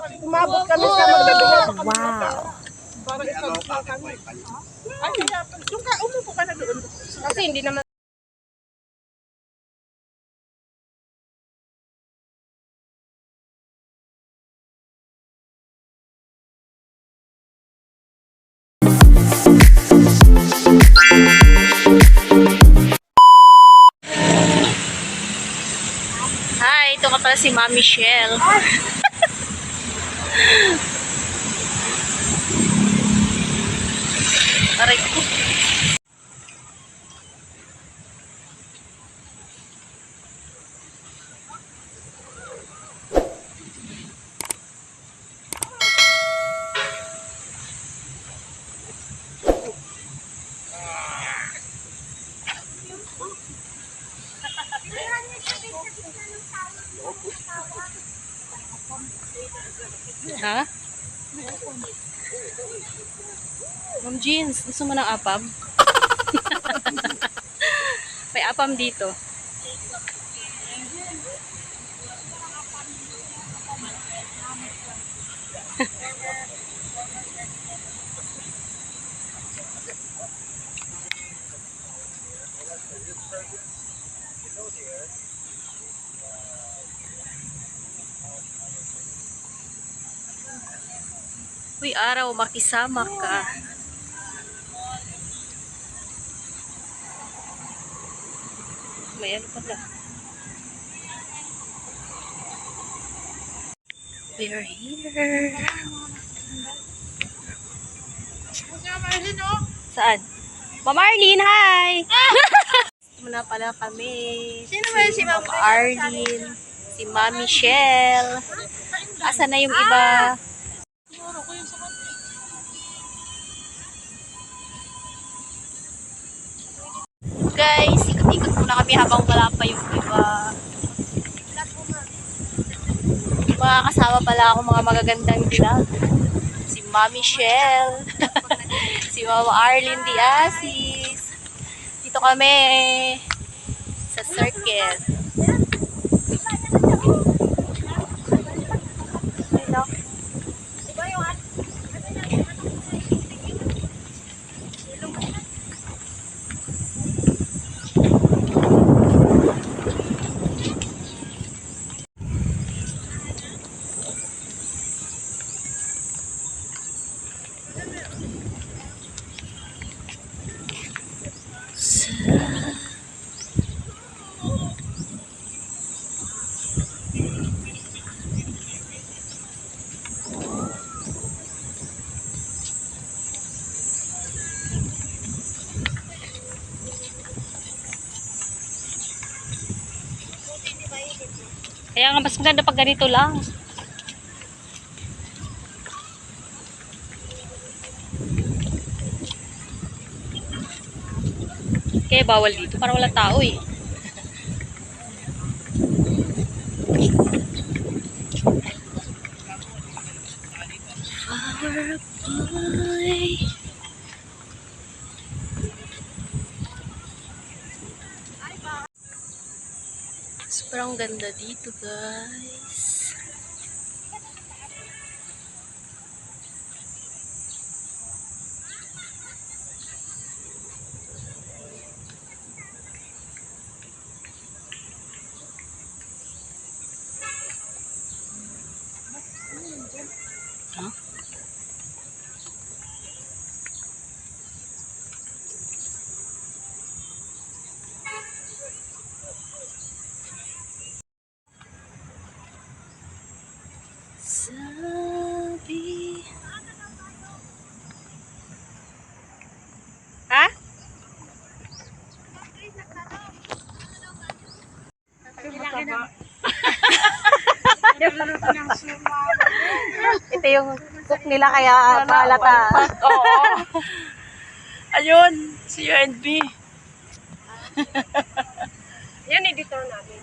Umabot kami sa magbibigay pa kami. Wow. Para ipag kami. Ay, yung umupo ka na doon. Kasi hindi naman. Hi, ito ka pala si Ma'am Michelle. Aray ko. Ha? Ma'am Jeans, gusto mo ng apam? May apam dito. Uy, araw, makisama ka. May ano pala. We are here. Saan? Ma'am Arlene, hi! Muna pala kami. Sino ba si Ma'am Arlene? Si Ma'am Michelle. Asa na yung iba? Guys, ikot-ikot muna kami habang wala pa yung iba. Mga kasama pala ako mga magagandang vlog. Si Ma'am Michelle. Si Mama Arlene Diasis. Dito kami sa circuit. Hello. Kaya nga mas maganda pag ganito lang. Kaya bawal dito para wala tao eh. Flower boy. Sobrang ganda dito, guys. Huh? Sabi. Ha? Ito yung cook nila kaya palata. Oo. Ayun, si UNB. Yan editor namin.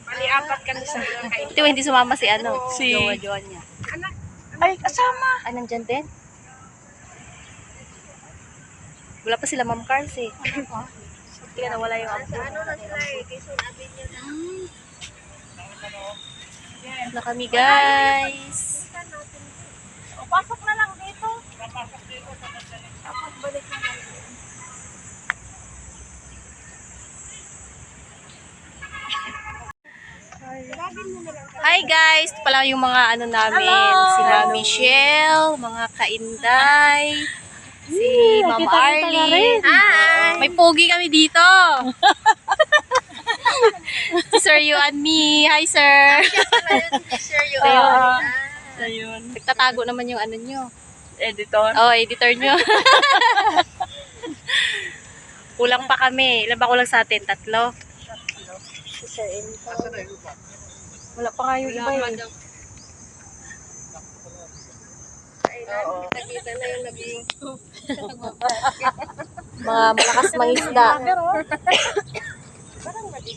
Pali-apat kami sa mga kain. Ito hindi sumama si ano, Si- jowa-jowa niya. Anak, ay kasama. Ah, nandyan din? Wala pa sila Ma'am Cars eh. Kaya nawala yung apo. Ano na sila eh, Quezon Avenue na. Na kami, guys. O, pasok na lang dito. Tapos balik na lang. Hi guys, ito pala yung mga ano namin, si Ma'am Michelle, mga kainday, si Ma'am Arlene. Hi! May pogi kami dito. Si Sir You and me. Hi sir. Sir, you Ayun. Nagtatago naman yung ano nyo. editor. Oh, editor nyo. Kulang pa kami. Ilan ba kulang sa atin? 3? Si Sir Info. Wala pa nga yung iba eh. Nakita na yung naging Mga malakas mangisda.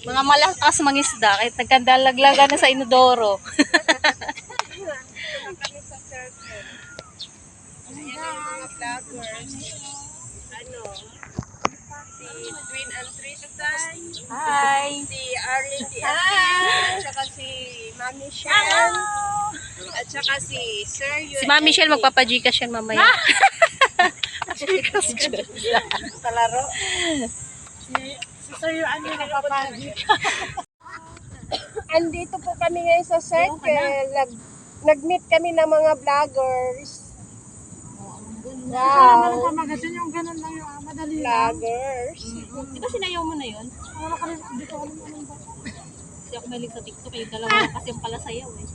Mga malakas mangisda. Kahit nagkandalaglaga na sa inodoro. kami sa circle. Ayan yung mga vloggers. Ano? Si Twin and Tristan. Hi! Si Arlene D. At saka si Mami Michelle. At saka si Sir Yu. Si Ma'am Michelle magpapagcash yan mamaya. Sa laro. Si Sir Yu ano yung napapagod. Andito po kami ngayon sa circle. Nag-meet kami ng mga vloggers. Wow. Magasin yung ganun lang yung madali lang. Vloggers. Di ba sinayaw mo na yun? Wala ka rin, hindi ko alam anong ba. Kasi ako mahilig sa TikTok. Yung dalawa na kasi yung pala sayaw eh.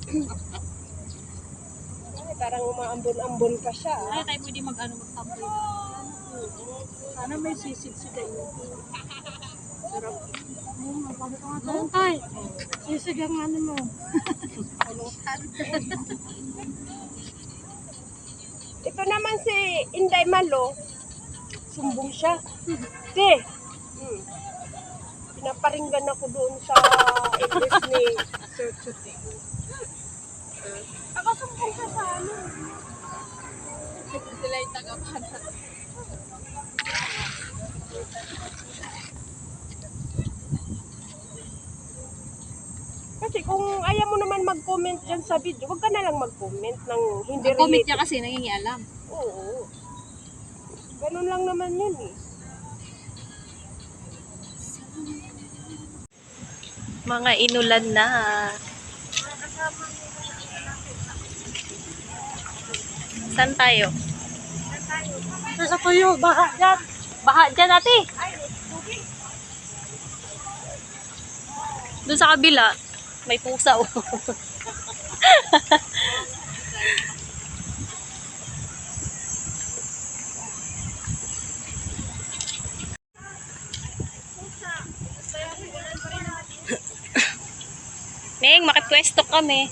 Ay, parang umaambon-ambon pa siya. Ay, tayo pwede mag-tambay. Sana may sisid si kayo. Sarap. Mapagod ka nga tayo tayo. Sisig ang ano mo. Ito naman si Inday Malo. Sumbong siya. Te. Pinaparinggan ako doon sa English ni Sir Chuti. Nakasumbong siya sa ano. Sila yung tagapana. Kasi kung ayaw mo naman mag-comment dyan sa video, huwag ka na lang mag-comment ng hindi Ang comment related. niya kasi nangingialam. Oo. Ganun lang naman yun eh. Mga inulan na. Saan tayo? Sa tuyo, baka dyan. Baha dyan ate. Doon sa kabila, may pusa oh. Neng, makipwesto kami.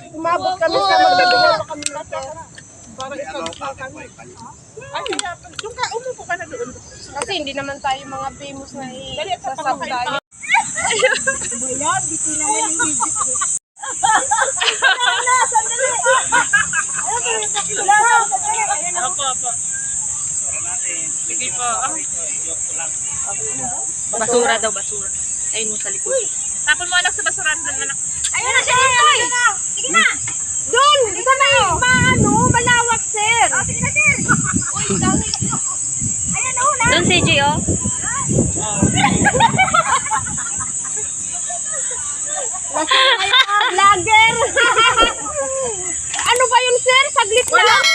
Umabot kami sa magbibigay pa kami ng pera. Para isang kami. Ay, yung ka, umupo ka na doon. Kasi hindi naman tayo mga famous na isasab tayo. Ayan, dito naman yung video. Sige po. Basura daw, basura. Ayun mo sa likod. Tapon mo anak sa basura doon anak. Ayun na siya, sige na. Doon, isa na maano, malawak, sir. Oh, sige na, sir. Uy, dami. Ayan, na. Doon si G, oh. Vlogger. Ano ba yun, sir? Saglit lang.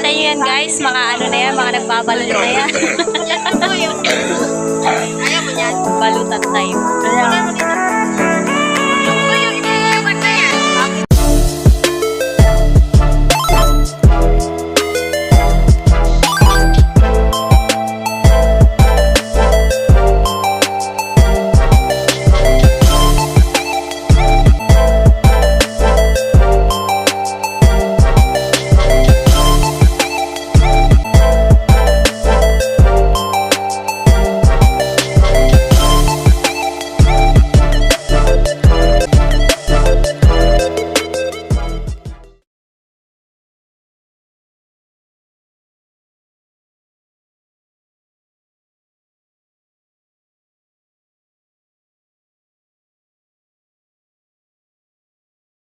Kita nyo yan guys, mga ano na yan, mga nagbabalot na yan. Ayaw mo yan. Balutan tayo.